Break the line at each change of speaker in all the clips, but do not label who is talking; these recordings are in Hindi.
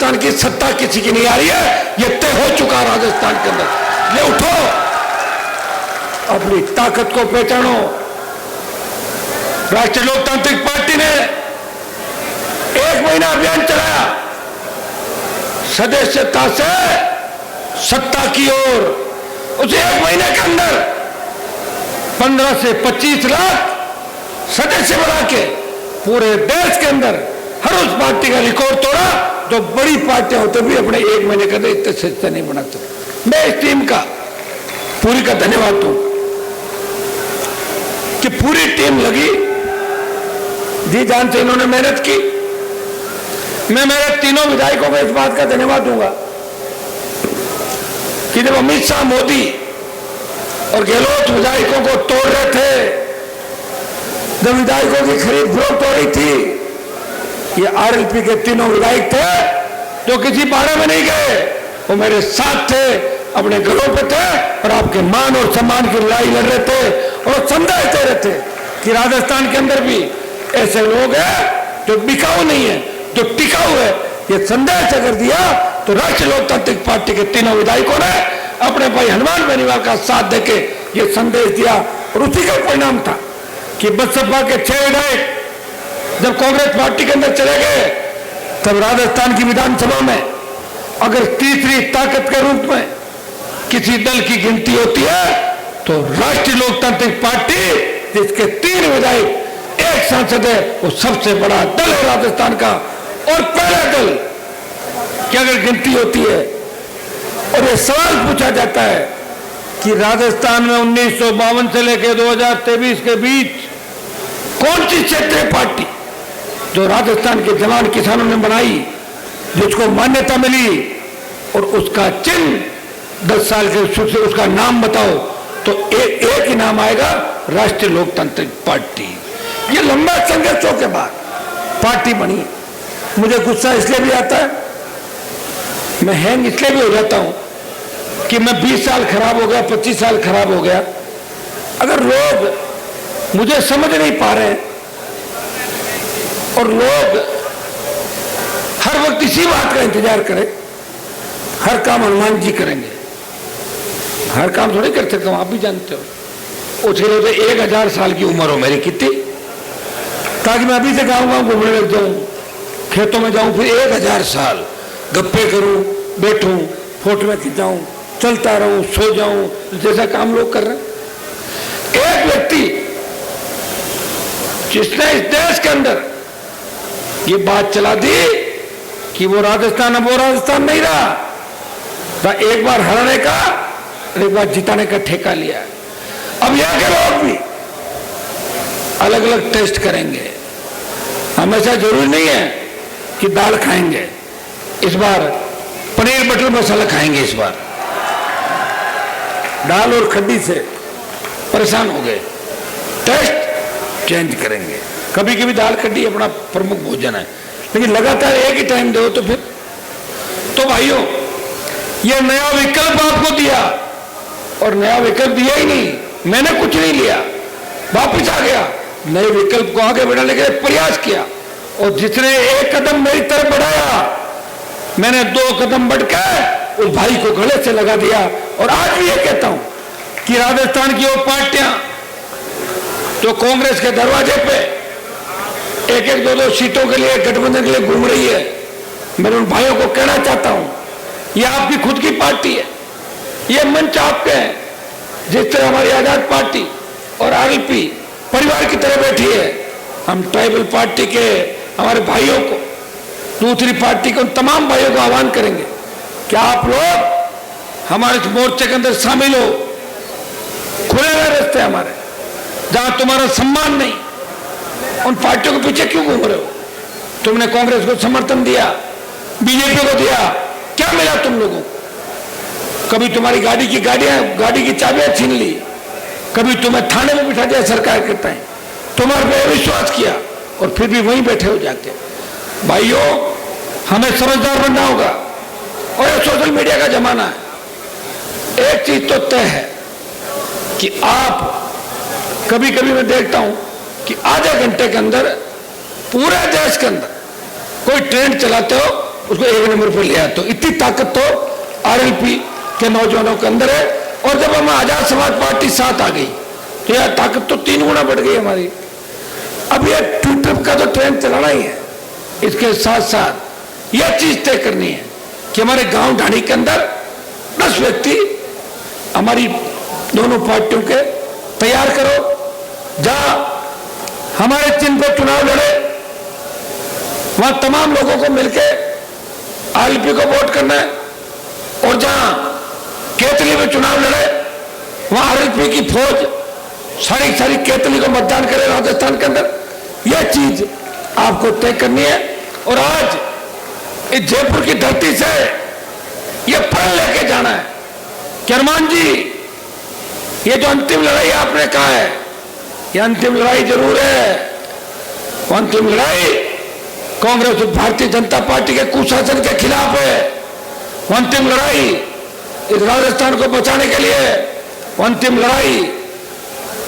राजस्थान की सत्ता किसी की नहीं आ रही है, ये तय हो चुका राजस्थान के अंदर। ये उठो, अपनी ताकत को पहचानो। राष्ट्रीय लोकतांत्रिक पार्टी ने 1 महीना अभियान चलाया, सदस्यता से सत्ता की ओर। उस 1 महीने के अंदर 15 से 25 लाख सदस्य बना के पूरे देश के अंदर हर उस पार्टी का रिकॉर्ड तोड़ा जो बड़ी पार्टियां होते भी अपने 1 महीने के अंदर इतने सदस्य नहीं बनाते। मैं इस टीम का पूरी का धन्यवाद दूं कि पूरी टीम लगी, जी जान से इन्होंने मेहनत की। मैं मेरे तीनों विधायकों को इस बात का धन्यवाद दूंगा कि जब अमित शाह, मोदी और गहलोत विधायकों को तोड़ रहे थे, जब विधायकों की खरीद फरोख्त हो रही थी, ये आरएलपी के तीनों विधायक थे जो किसी बारे में नहीं गए, वो मेरे साथ थे, अपने घरों पे थे और आपके मान और सम्मान की लड़ाई लड़ रहे थे और संदेश दे रहे थे कि राजस्थान के अंदर भी ऐसे लोग हैं जो बिकाऊ नहीं है, जो टिकाऊ है। ये संदेश अगर दिया तो राष्ट्रीय लोकतांत्रिक पार्टी के तीनों विधायकों ने अपने भाई हनुमान बेनीवाल का साथ देके ये संदेश दिया और उसी का परिणाम था कि बसपा के 6 विधायक जब कांग्रेस पार्टी के अंदर चले गए, तब राजस्थान की विधानसभा में अगर तीसरी ताकत के रूप में किसी दल की गिनती होती है तो राष्ट्रीय लोकतांत्रिक पार्टी, जिसके 3 विधायक 1 सांसद है, वो सबसे बड़ा दल है राजस्थान का और पहला दल की अगर गिनती होती है। और ये सवाल पूछा जाता है कि राजस्थान में 1952 से लेकर 2023 के बीच कौन सी क्षेत्रीय पार्टी जो राजस्थान के जवान किसानों ने बनाई, जिसको मान्यता मिली और उसका चिन्ह 10 साल के से उसका नाम बताओ तो एक ही नाम आएगा, राष्ट्रीय लोकतांत्रिक पार्टी। ये लंबा संघर्षों के बाद पार्टी बनी। मुझे गुस्सा इसलिए भी आता है, मैं हैंग इसलिए भी हो जाता हूं कि मैं 20 साल खराब हो गया, 25 साल खराब हो गया। अगर लोग मुझे समझ नहीं पा रहे हैं और लोग हर वक्त इसी बात का इंतजार करें, हर काम हनुमान जी करेंगे, हर काम थोड़ी कर सकता हूं, आप भी जानते हो। उसके लिए 1000 साल की उम्र हो मेरी कितनी, ताकि मैं अभी से गाँव घूमने लग जाऊं, खेतों में जाऊं, फिर 1000 साल गप्पे करूं, बैठूं, फोटो में खिंचाऊं, चलता रहूं, सो जाऊं, जैसा काम लोग कर रहे हैं। एक व्यक्ति जिसने इस देश के अंदर ये बात चला दी कि वो राजस्थान, अब वो राजस्थान नहीं रहा, एक बार हराने का एक बार जिताने का ठेका लिया। अब यहाँ के लोग भी अलग अलग टेस्ट करेंगे। हमेशा जरूरी नहीं है कि दाल खाएंगे, इस बार पनीर बटर मसाला खाएंगे। इस बार दाल और खड्डी से परेशान हो गए, टेस्ट चेंज करेंगे। कभी कभी दाल खड्डी अपना प्रमुख भोजन है, लेकिन लगातार एक ही टाइम दो तो फिर तो भाइयों, ये नया विकल्प आपको दिया और नया विकल्प दिया ही नहीं, मैंने कुछ नहीं लिया, वापिस आ गया, नए विकल्प को आगे बढ़ाने के लिए प्रयास किया। और जिसने एक कदम मेरी तरफ बढ़ाया, मैंने 2 कदम बढ़कर उस भाई को गले से लगा दिया। और आज भी ये कहता हूं कि राजस्थान की वो पार्टियां जो कांग्रेस के दरवाजे पे 1-1, 2-2 सीटों के लिए गठबंधन के लिए घूम रही है, मैं उन भाइयों को कहना चाहता हूं, ये आपकी खुद की पार्टी है, ये मंच आपके हैं। जिस तरह हमारी आजाद पार्टी और आरएलपी परिवार की तरह बैठी है, हम ट्राइबल पार्टी के हमारे भाइयों को, दूसरी पार्टी के उन तमाम भाइयों को आह्वान करेंगे कि आप लोग हमारे इस मोर्चे के अंदर शामिल हो। खुले हुए रास्ते हमारे, जहां तुम्हारा सम्मान नहीं, उन पार्टियों के पीछे क्यों घूम रहे हो? तुमने कांग्रेस को समर्थन दिया, बीजेपी को दिया, क्या मिला तुम लोगों को? कभी तुम्हारी गाड़ी की चाबियां छीन ली, कभी तुम्हें थाने में बिठा दिया सरकार के टाइम, तुम्हारे पे विश्वास किया और फिर भी वहीं बैठे हो जाते। भाइयों, हमें समझदार बनना होगा और ये सोशल मीडिया का जमाना है। एक चीज तो तय है कि आप, कभी कभी मैं देखता हूं कि आधे घंटे के अंदर पूरे देश के अंदर कोई ट्रेंड चलाते हो उसको 1 नंबर पर ले आता। तो इतनी ताकत तो आरएलपी के नौजवानों के अंदर है। और जब हम आजाद समाज पार्टी साथ आ गई तो यह ताकत तो 3 गुना बढ़ गई हमारी। अब यह ट्विटर का तो ट्रेंड चलाना ही है, इसके साथ साथ यह चीज तय करनी है कि हमारे गांव ढाणी के अंदर 10 व्यक्ति हमारी दोनों पार्टियों के तैयार करो, जहां हमारे चिन्ह पर चुनाव लड़े, वहां तमाम लोगों को मिलकर आरएलपी को वोट करना है। और जहां केतली में चुनाव लड़े, वहां आरएलपी की फौज सारी केतली को मतदान करे राजस्थान के अंदर। यह चीज आपको तय करनी है। और आज इस जयपुर की धरती से यह प्रण लेके जाना है कि हनुमान जी, ये जो अंतिम लड़ाई आपने कहा है, यह अंतिम लड़ाई जरूर है। वो अंतिम लड़ाई कांग्रेस और भारतीय जनता पार्टी के कुशासन के खिलाफ है। वो अंतिम लड़ाई इस राजस्थान को बचाने के लिए, वो अंतिम लड़ाई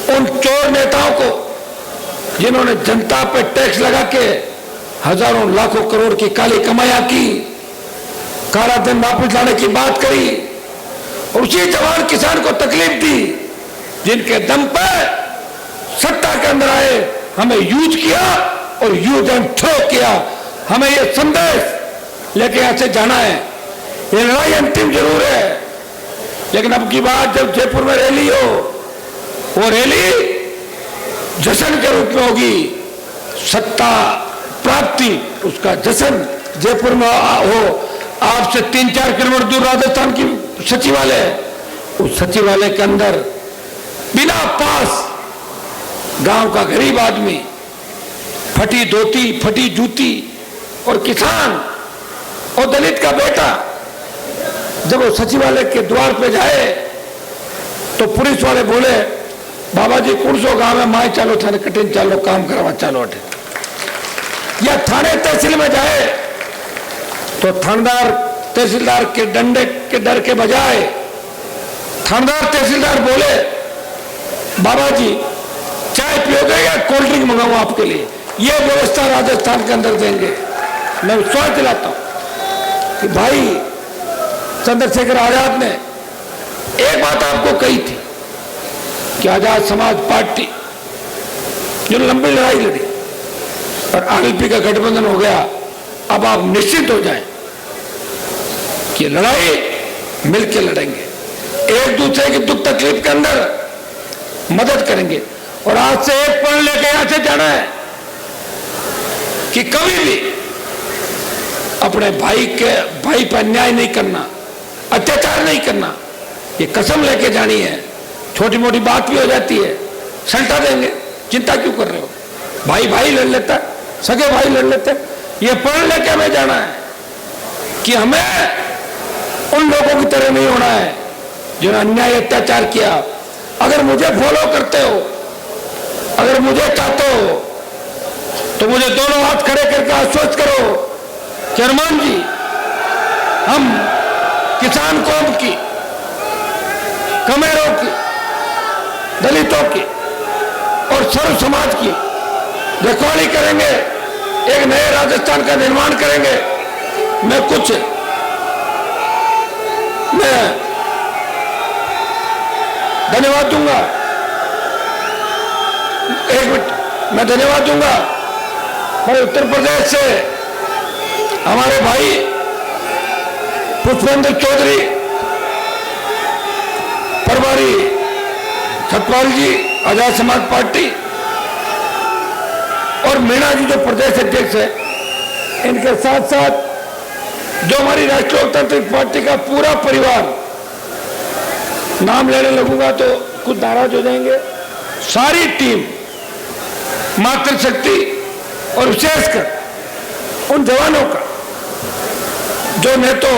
उन चोर नेताओं को जिन्होंने जनता पे टैक्स लगा के हजारों लाखों करोड़ की काली कमाया की, काला धन वापस लाने की बात करी, और उसी जवान किसान को तकलीफ दी, जिनके दम पर सत्ता के अंदर आए, हमें यूज किया और यूज एंड थ्रो किया। हमें यह संदेश लेके यहां से जाना है। ये लड़ाई अंतिम जरूर है, लेकिन अब की बात जब जयपुर में रैली हो, वो रैली जश्न के रूप में होगी। सत्ता प्राप्ति उसका जश्न जयपुर में हो। आपसे 3-4 किलोमीटर दूर राजस्थान की सचिवालय है, उस सचिवालय के अंदर बिना पास गांव का गरीब आदमी, फटी धोती, फटी जूती, और किसान और दलित का बेटा जब वो सचिवालय के द्वार पे जाए तो पुलिस वाले बोले, बाबा जी कौन सो गांव में माए चालो थाने कटिन चालो काम करवा चालो अटे। या थाने तहसील में जाए तो थानेदार तहसीलदार के डंडे के डर के बजाय थानेदार तहसीलदार बोले, बाबा जी चाय पियोगे या कोल्ड ड्रिंक मंगाऊं आपके लिए, यह व्यवस्था राजस्थान के अंदर देंगे। मैं विश्वास दिलाता हूं कि भाई चंद्रशेखर आजाद ने एक बात आपको कही थी कि आजाद समाज पार्टी जो लंबी लड़ाई लड़ी और आरएलपी का गठबंधन हो गया, अब आप निश्चित हो जाएं कि लड़ाई मिलकर लड़ेंगे, एक दूसरे की दुख तकलीफ के अंदर मदद करेंगे। और आज से एक प्रण लेके यहां से जाना है कि कभी भी अपने भाई पर अन्याय नहीं करना, अत्याचार नहीं करना। ये कसम लेके जानी है। छोटी मोटी बात भी हो जाती है, सल्टा देंगे, चिंता क्यों कर रहे हो, भाई लड़ लेता है, सगे भाई लड़ लेते हैं। ये प्रण लेके हमें जाना है कि हमें उन लोगों की तरह नहीं होना है जिन्होंने अन्याय अत्याचार किया। अगर मुझे फॉलो करते हो, अगर मुझे चाहते हो, तो मुझे दोनों हाथ खड़े करके आश्वस्त करो कि हनुमान जी, हम किसान कौम की, कमेरों की, दलितों की और सर्व समाज की रखवाली करेंगे, एक नए राजस्थान का निर्माण करेंगे। मैं धन्यवाद दूंगा, एक मिनट, मैं धन्यवाद दूंगा मैं उत्तर प्रदेश से हमारे भाई पुष्पेंद्र चौधरी, प्रभारी सतपाल जी आजाद समाज पार्टी, और मीणा जी जो प्रदेश अध्यक्ष है, इनके साथ साथ जो हमारी राष्ट्रीय लोकतांत्रिक पार्टी का पूरा परिवार, नाम लेने लगूंगा तो कुछ नाराज हो जाएंगे, सारी टीम, मातृशक्ति और विशेषकर उन जवानों का जो न तो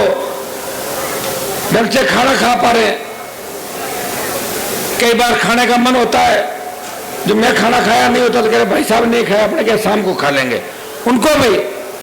ढंग से खाना खा पा रहे, कई बार खाने का मन होता है, जो मैं खाना खाया नहीं होता तो कह रहे भाई साहब नहीं खाया, अपने क्या शाम को खा लेंगे, उनको भी